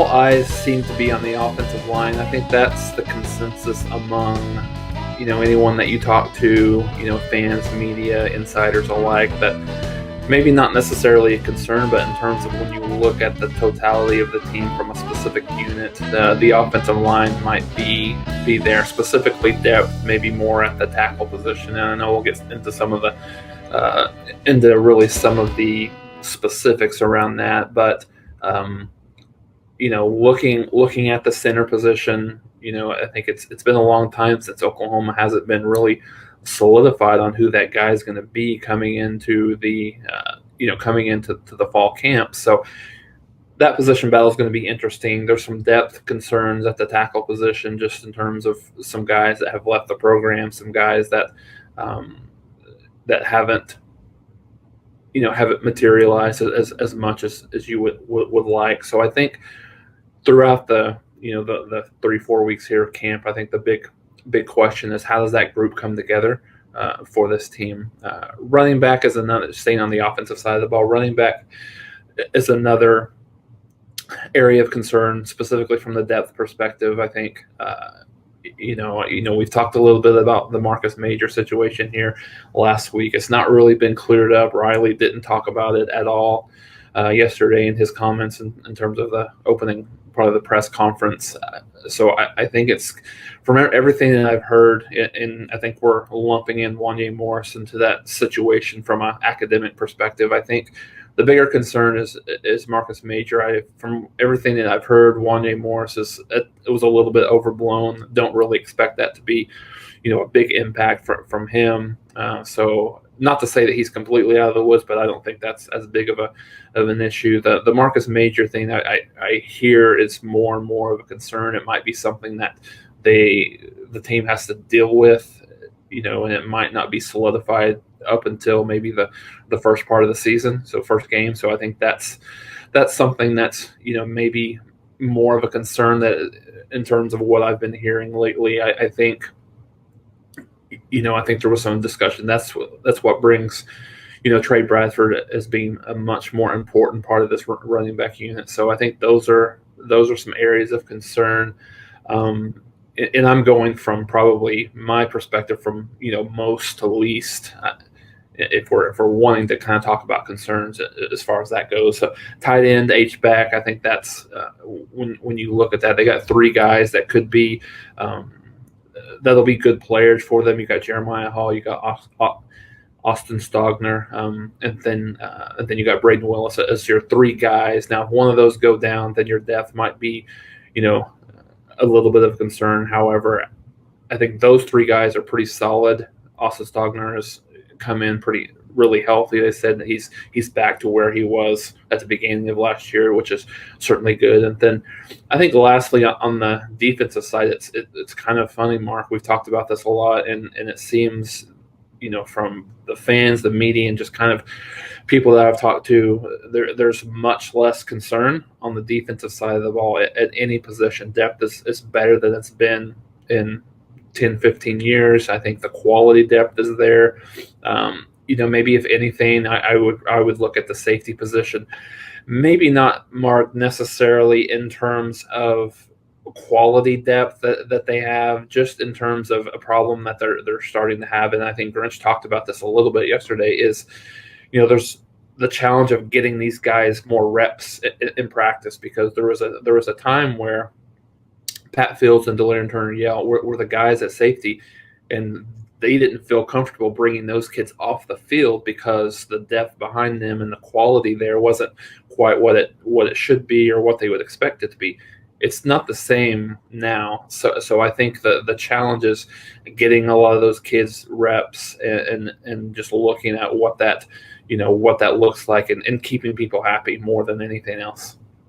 all eyes seem to be on the offensive line. I think that's the consensus among, anyone that you talk to, fans, media, insiders alike, that maybe not necessarily a concern, but in terms of when you look at the totality of the team from a specific unit, the offensive line might be there, specifically depth, maybe more at the tackle position. And I know we'll get into some of the some of the specifics around that, but looking at the center position, I think it's been a long time since Oklahoma hasn't been really solidified on who that guy is going to be coming into the the fall camp. So that position battle is going to be interesting. There's some depth concerns at the tackle position, just in terms of some guys that have left the program, some guys that haven't materialized as much as you would like. So I think throughout the 3-4 weeks here of camp, I think the big question is, how does that group come together for this team? Running back is another, staying on the offensive side of the ball, running back is another area of concern, specifically from the depth perspective. I think we've talked a little bit about the Marcus Major situation here last week. It's not really been cleared up. Riley didn't talk about it at all yesterday in his comments in terms of the opening part of the press conference. So I think it's, from everything that I've heard, and I think we're lumping in Wanye Morris into that situation from an academic perspective. I think the bigger concern is Marcus Major. From everything that I've heard, Wanye Morris it was a little bit overblown. Don't really expect that to be, a big impact from him. So not to say that he's completely out of the woods, but I don't think that's as big of an issue. The Marcus Major thing I hear is more and more of a concern. It might be something that the team has to deal with, and it might not be solidified up until maybe the first part of the season, so first game. So I think that's something that's maybe more of a concern, that in terms of what I've been hearing lately. I think there was some discussion. That's what brings Trey Bradford as being a much more important part of this running back unit. So I think those are some areas of concern. And I'm going from probably my perspective from most to least, if we're wanting to kind of talk about concerns as far as that goes. So tight end, H-back, I think that's when you look at that, they got three guys that could be that'll be good players for them. You got Jeremiah Hall, you got Austin Stogner, and then you got Braden Willis as your three guys. Now, if one of those go down, then your depth might be, a little bit of concern. However, I think those three guys are pretty solid. Austin Stogner has come in really healthy. They said that he's back to where he was at the beginning of last year, which is certainly good. And then I think lastly, on the defensive side, it's kind of funny, Mark. We've talked about this a lot, and it seems, from the fans, the media, and just kind of people that I've talked to, there's much less concern on the defensive side of the ball at any position. Depth is better than it's been in 10, 15 years. I think the quality depth is there. Maybe if anything, I would look at the safety position. Maybe not, Mark, necessarily in terms of quality depth that they have, just in terms of a problem that they're starting to have. And I think Grinch talked about this a little bit yesterday, is, there's the challenge of getting these guys more reps in practice, because there was a time where Pat Fields and Delarian Turner-Yell were the guys at safety, and they didn't feel comfortable bringing those kids off the field because the depth behind them and the quality there wasn't quite what it should be or what they would expect it to be. It's not the same now. So I think the challenge is getting a lot of those kids reps and just looking at what that looks like, and keeping people happy more than anything else.